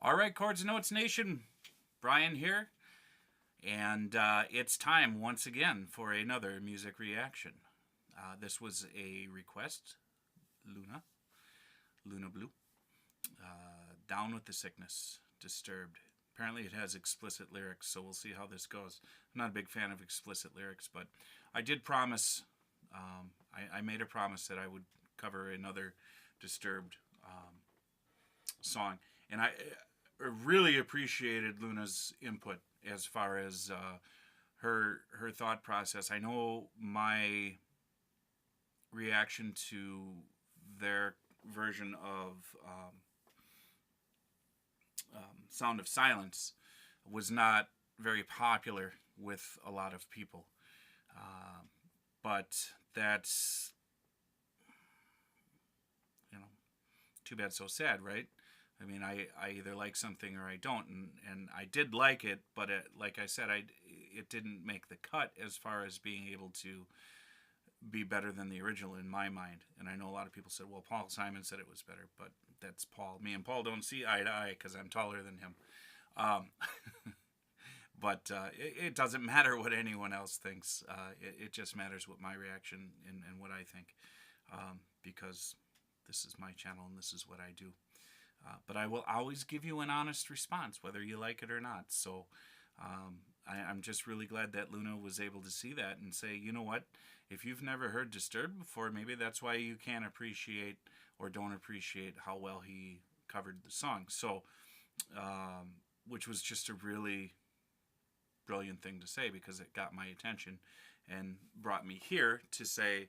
All right, Chords Notes Nation, Brian here, and it's time once again for another music reaction. This was a request, Luna Blue, Down with the Sickness, Disturbed. Apparently it has explicit lyrics, so we'll see how this goes. I'm not a big fan of explicit lyrics, but I did promise, I made a promise that I would cover another Disturbed song, and I really appreciated Luna's input as far as her thought process. I know my reaction to their version of Sound of Silence was not very popular with a lot of people, but that's, too bad so sad, right? I mean, I either like something or I don't, and I did like it, but like I said, it didn't make the cut as far as being able to be better than the original in my mind. And I know a lot of people said, well, Paul Simon said it was better, but that's Paul. Me and Paul don't see eye to eye because I'm taller than him. But it doesn't matter what anyone else thinks. It just matters what my reaction and what I think, because this is my channel and this is what I do. But I will always give you an honest response, whether you like it or not. So I'm just really glad that Luna was able to see that and say, you know what, if you've never heard Disturbed before, maybe that's why you can't appreciate or don't appreciate how well he covered the song. So, which was just a really brilliant thing to say, because it got my attention and brought me here to say,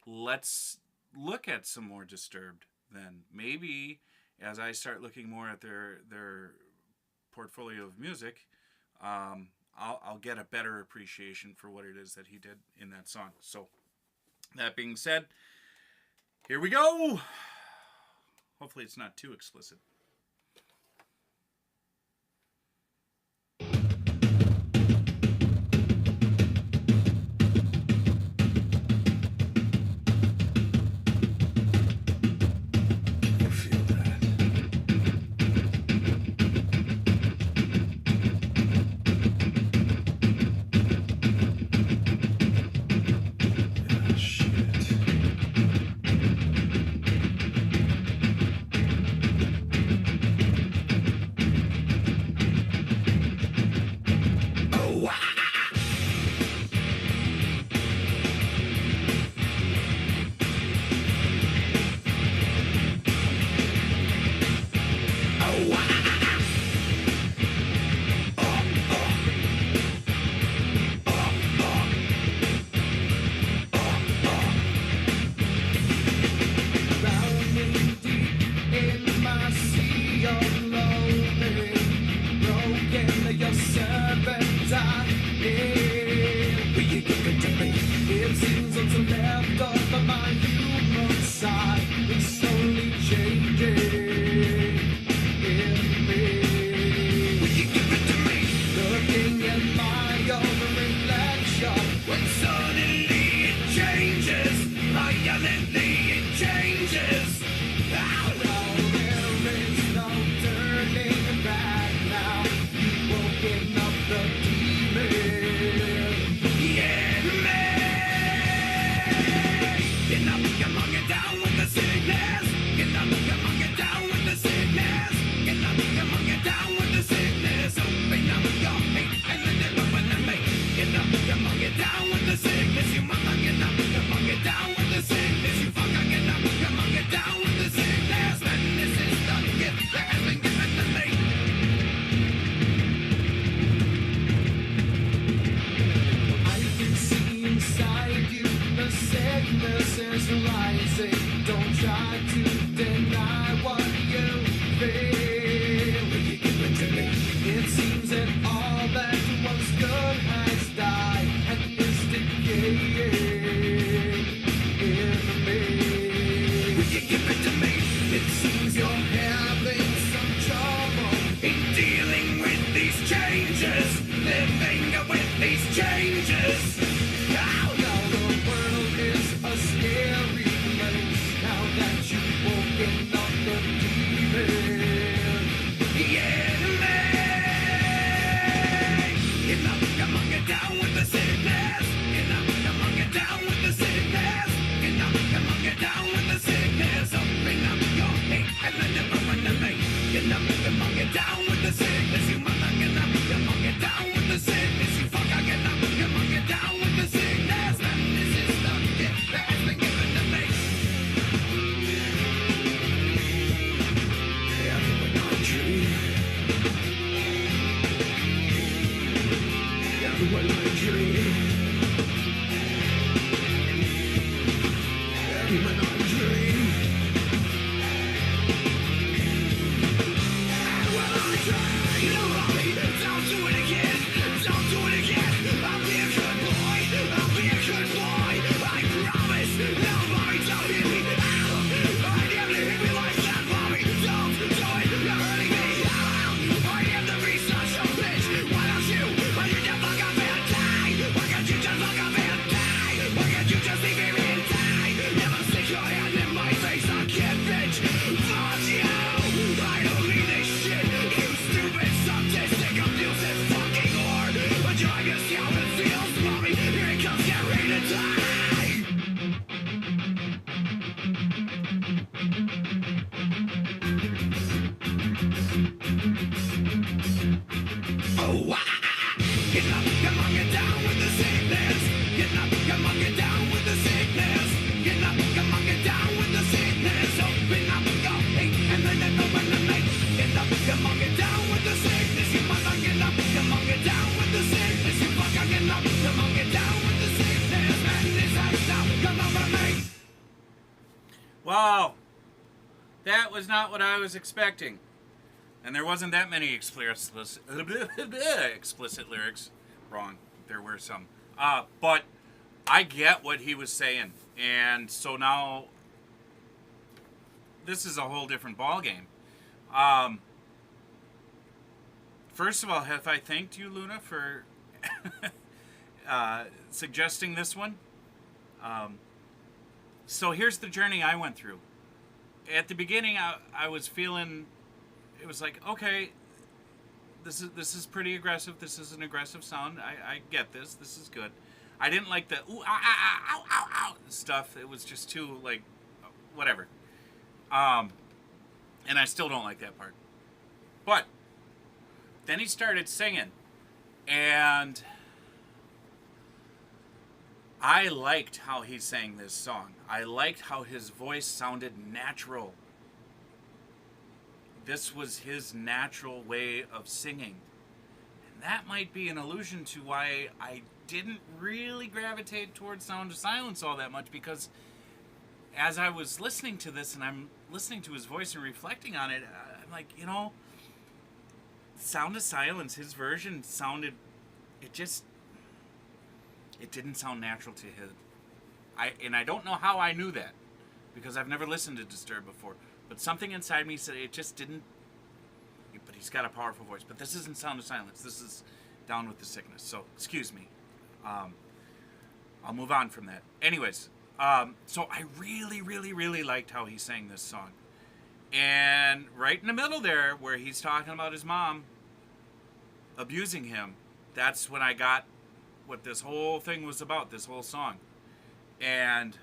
let's look at some more Disturbed then. Maybe as I start looking more at their portfolio of music, I'll get a better appreciation for what it is that he did in that song. So, that being said, here we go! Hopefully it's not too explicit. Yeah! Wow, that was not what I was expecting. And there wasn't that many explicit lyrics. Wrong, there were some. But I get what he was saying. And so now, this is a whole different ballgame. First of all, have I thanked you, Luna, for suggesting this one? So here's the journey I went through. At the beginning, I was feeling, it was like, okay, this is pretty aggressive. This is an aggressive sound. I get this. This is good. I didn't like the ooh, ah, ah, ah, ow, ow, ow stuff. It was just too, like, whatever. And I still don't like that part. But then he started singing, and I liked how he sang this song. I liked how his voice sounded natural. This was his natural way of singing. And that might be an allusion to why I didn't really gravitate towards Sound of Silence all that much, because as I was listening to this and I'm listening to his voice and reflecting on it, I'm like, you know, Sound of Silence, his version sounded, it didn't sound natural to him. And I don't know how I knew that, because I've never listened to Disturbed before. But something inside me said it just didn't. But he's got a powerful voice. But this isn't Sound of Silence. This is Down with the Sickness. So excuse me. I'll move on from that. Anyways, so I really, really, really liked how he sang this song. And right in the middle there, where he's talking about his mom abusing him, that's when I got what this whole thing was about, this whole song. And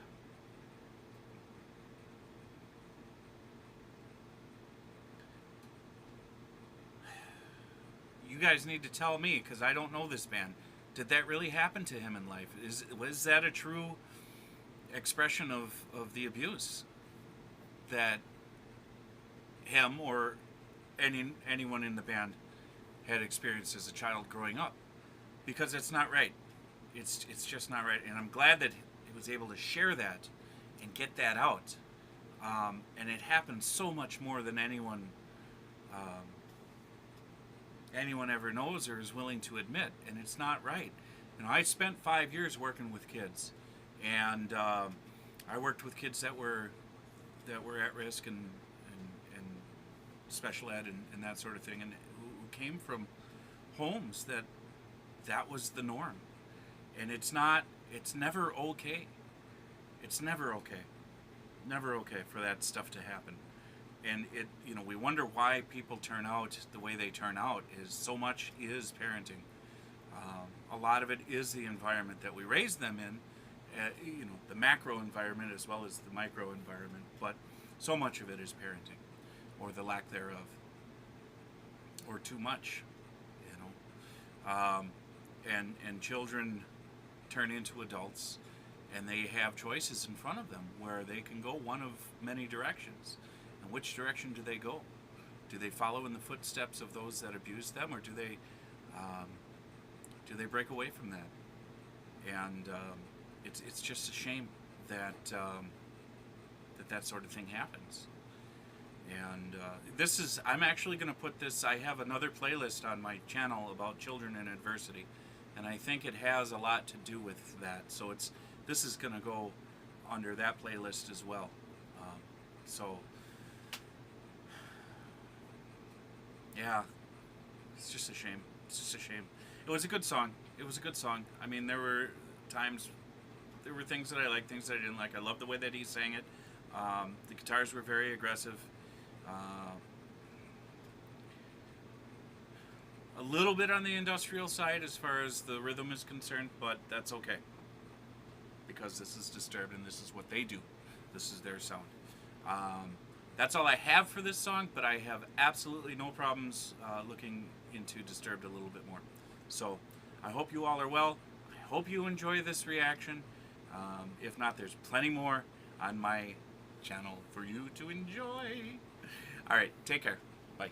you guys need to tell me, because I don't know this band. Did that really happen to him in life? Was that a true expression of the abuse that him or anyone in the band had experienced as a child growing up? Because it's not right. It's just not right. And I'm glad that he was able to share that and get that out. And it happens so much more than anyone ever knows or is willing to admit. And it's not right. You know, I spent 5 years working with kids, and I worked with kids that were at risk and special ed and that sort of thing, and who came from homes that was the norm. And it's never okay. It's never okay. Never okay for that stuff to happen. And we wonder why people turn out the way they turn out. Is so much is parenting. A lot of it is the environment that we raise them in, the macro environment as well as the micro environment. But so much of it is parenting, or the lack thereof. or too much, you know. And children turn into adults, and they have choices in front of them where they can go one of many directions. And which direction do they go? Do they follow in the footsteps of those that abuse them, or um, do they break away from that? And it's just a shame that that sort of thing happens. And I'm actually going to put this. I have another playlist on my channel about children in adversity, and I think it has a lot to do with that. So this is going to go under that playlist as well. So yeah, it's just a shame. It's just a shame. It was a good song. It was a good song. I mean, there were things that I liked, things that I didn't like. I loved the way that he sang it. The guitars were very aggressive. A little bit on the industrial side as far as the rhythm is concerned, but that's okay, because this is Disturbed and this is what they do. This is their sound. That's all I have for this song, but I have absolutely no problems looking into Disturbed a little bit more. So I hope you all are well. I hope you enjoy this reaction. If not, there's plenty more on my channel for you to enjoy. All right, take care. Bye.